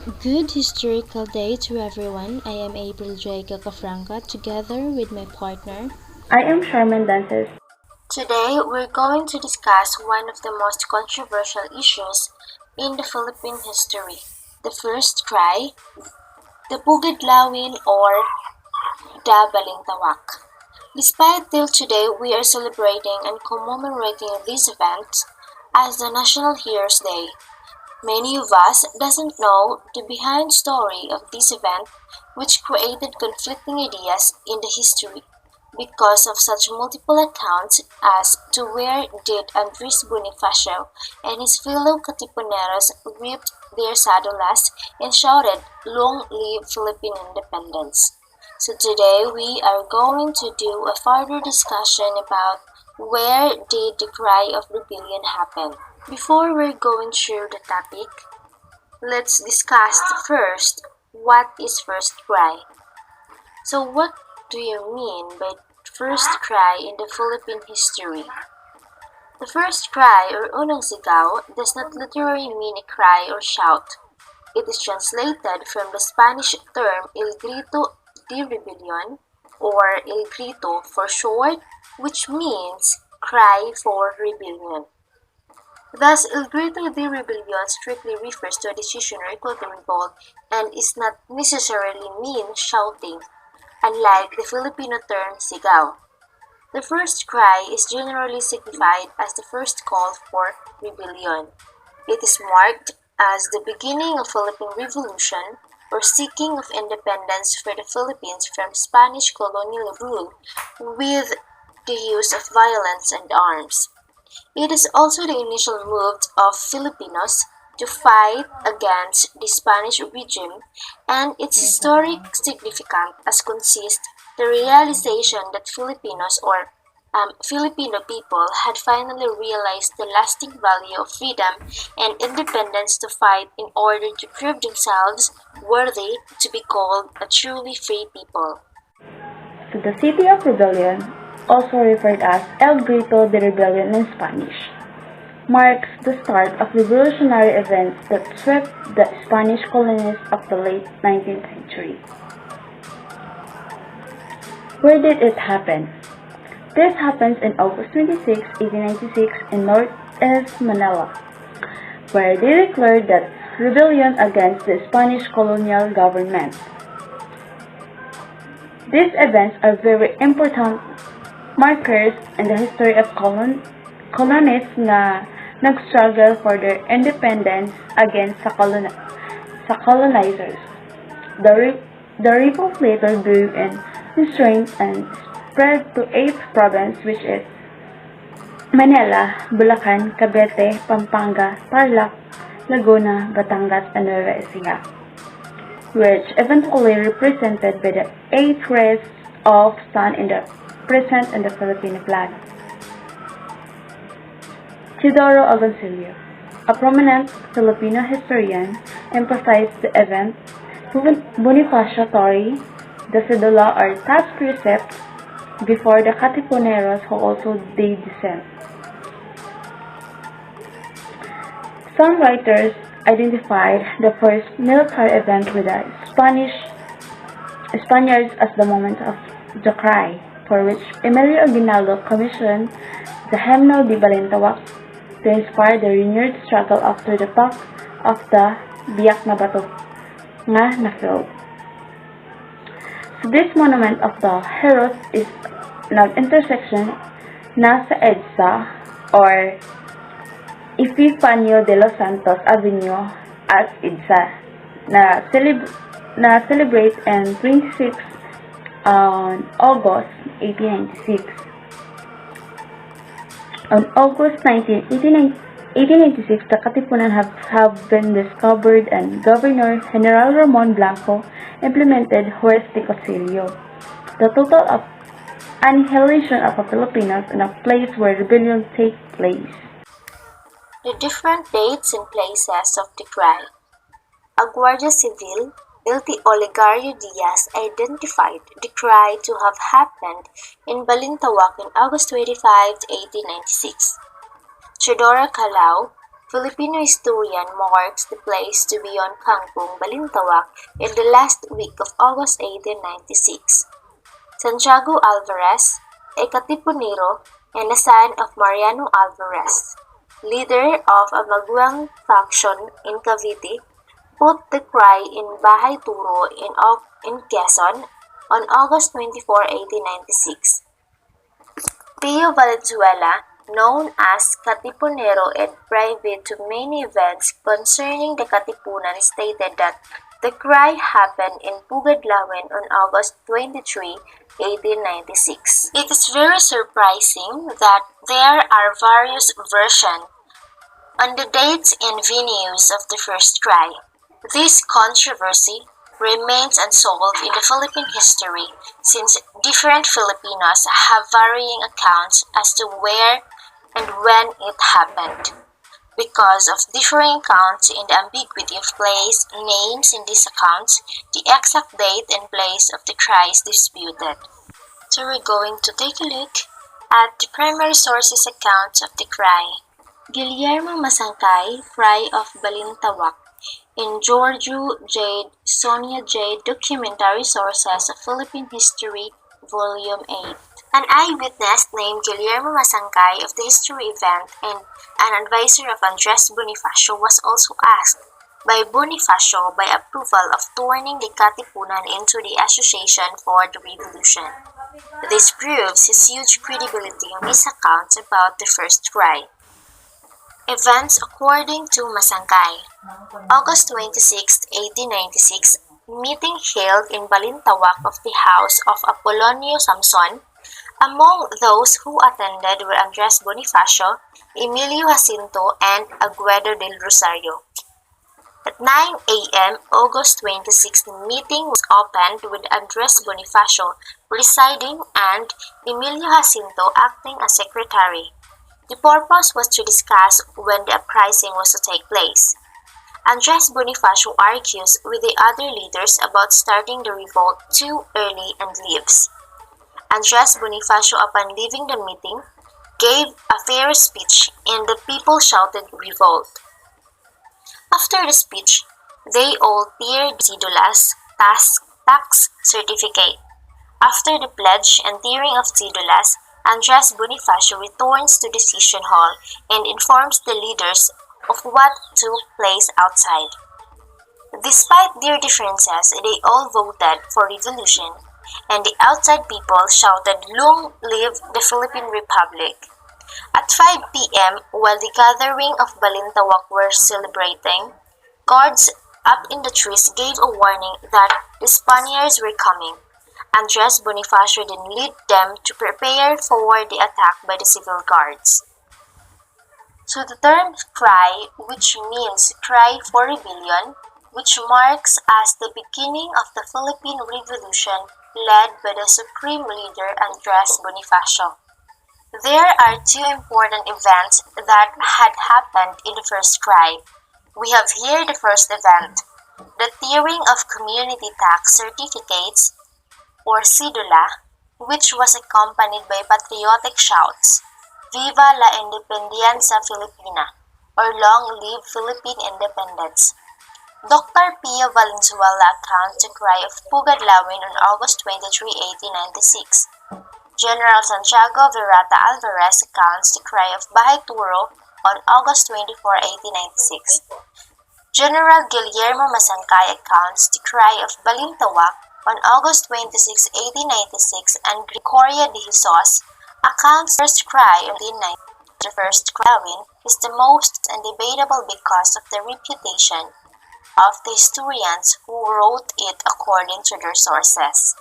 Good historical day to everyone. I am April J. Cafranca together with my partner. I am Sherman Dances. Today, we're going to discuss one of the most controversial issues in the Philippine history, the first cry, the Bugidlawin or the Balintawak. Despite till today we are celebrating and commemorating this event as the National Heroes Day, many of us doesn't know the behind story of this event which created conflicting ideas in the history because of such multiple accounts as to where did Andres Bonifacio and his fellow Katipuneros reaped their sadolas and shouted, "Long live Philippine independence." So today we are going to do a further discussion about where did the cry of rebellion happen. Before we're going through the topic, let's discuss first what is first cry. So what do you mean by first cry in the Philippine history? The first cry or unang sigaw does not literally mean a cry or shout. It is translated from the Spanish term El Grito de Rebelión or El Grito for short, which means cry for rebellion. Thus, El Grito de Rebelión strictly refers to a decision or equal to revolt and is not necessarily mean shouting, unlike the Filipino term sigaw. The first cry is generally signified as the first call for rebellion. It is marked as the beginning of Philippine Revolution or seeking of independence for the Philippines from Spanish colonial rule with the use of violence and arms. It is also the initial move of Filipinos to fight against the Spanish regime, and its historic significance as consists the realization that Filipinos or Filipino people had finally realized the lasting value of freedom and independence to fight in order to prove themselves worthy to be called a truly free people. So the City of Rebellion, also referred as El Grito de Rebelión in Spanish, marks the start of revolutionary events that swept the Spanish colonies of the late 19th century. Where did it happen? This happens in August 26, 1896 in Northeast Manila, where they declared that rebellion against the Spanish colonial government. These events are very important markers in the history of colonists na nag-struggle for their independence against sa colonizers. The revolt later grew in strength and spread to 8th province, which is Manila, Bulacan, Cavite, Pampanga, Tarlac, Laguna, Batangas, and Nueva Ecija, which eventually represented by the 8 rays of sun in the present in the Filipino flag. Teodoro Agoncillo, a prominent Filipino historian, emphasized the event. Bonifacio Torre, the cedula or task recept before the Katipuneros who also did descent. Some writers identified the first military event with the Spaniards as the moment of the cry, for which Emilio Aguinaldo commissioned the Hymno de Balintawak to inspire the renewed struggle after the pact of the Biak na Bato nga na-filled. So this monument of the heroes is nag-intersection na sa EDSA or Epifanio de los Santos Avenue at EDSA na celebrate in 26 on August 1896. On August 19, 1896, the Katipunan have been discovered and Governor General Ramon Blanco implemented Juez de Concilio, the total of annihilation of the Filipinos in a place where rebellion take place. The different dates and places of the cry. A Guardia Civil, Ilti Olegario Diaz, identified the cry to have happened in Balintawak on August 25, 1896. Teodoro Calao, Filipino historian marks the place to be on Kangkong, Balintawak in the last week of August 1896. Santiago Alvarez, a Katipunero and a son of Mariano Alvarez, leader of a Maguang faction in Cavite, put the cry in Bahay Turo in Quezon on August 24, 1896. Pio Valenzuela, known as Katipunero and private to many events concerning the Katipunan, stated that the cry happened in Pugadlawen on August 23, 1896. It is very surprising that there are various versions on the dates and venues of the first cry. This controversy remains unsolved in the Philippine history since different Filipinos have varying accounts as to where and when it happened. Because of differing accounts and the ambiguity of place names in these accounts, the exact date and place of the cry is disputed. So we're going to take a look at the primary sources accounts of the cry. Guillermo Masangkay, Cry of Balintawak, in Giorgio J. Sonia J. Documentary Sources of Philippine History, Volume 8. An eyewitness named Guillermo Masangkay of the history event and an advisor of Andres Bonifacio was also asked by Bonifacio by approval of turning the Katipunan into the Association for the Revolution. This proves his huge credibility on his accounts about the first cry. Events according to Masangkay. August 26, 1896, meeting held in Balintawak of the house of Apolonio Samson. Among those who attended were Andres Bonifacio, Emilio Jacinto, and Aguedo del Rosario. At 9 a.m., August 26, the meeting was opened with Andres Bonifacio presiding and Emilio Jacinto acting as secretary. The purpose was to discuss when the uprising was to take place. Andres Bonifacio argues with the other leaders about starting the revolt too early and leaves. Andres Bonifacio, upon leaving the meeting, gave a fair speech and the people shouted revolt. After the speech, they all teared Cidulas, tax certificate. After the pledge and tearing of Cidulas, Andres Bonifacio returns to the session hall and informs the leaders of what took place outside. Despite their differences, they all voted for revolution, and the outside people shouted, "Long live the Philippine Republic!" At 5 p.m., while the gathering of Balintawak were celebrating, guards up in the trees gave a warning that the Spaniards were coming. Andres Bonifacio then led them to prepare for the attack by the civil guards. So the term cry, which means cry for rebellion, which marks as the beginning of the Philippine Revolution led by the supreme leader Andres Bonifacio. There are two important events that had happened in the first cry. We have here the first event, the tearing of community tax certificates, or cedula, which was accompanied by patriotic shouts, "Viva la Independencia Filipina," or "Long live Philippine Independence." Dr. Pio Valenzuela accounts the cry of Pugadlawin on August 23, 1896. General Santiago Virata Alvarez accounts the cry of Bahay Turo on August 24, 1896. General Guillermo Masangkay accounts the cry of Balintawak on August 26, 1896, and Gregoria de Jesus accounts the first cry of 1896. The first cry is the most undebatable because of the reputation of the historians who wrote it according to their sources.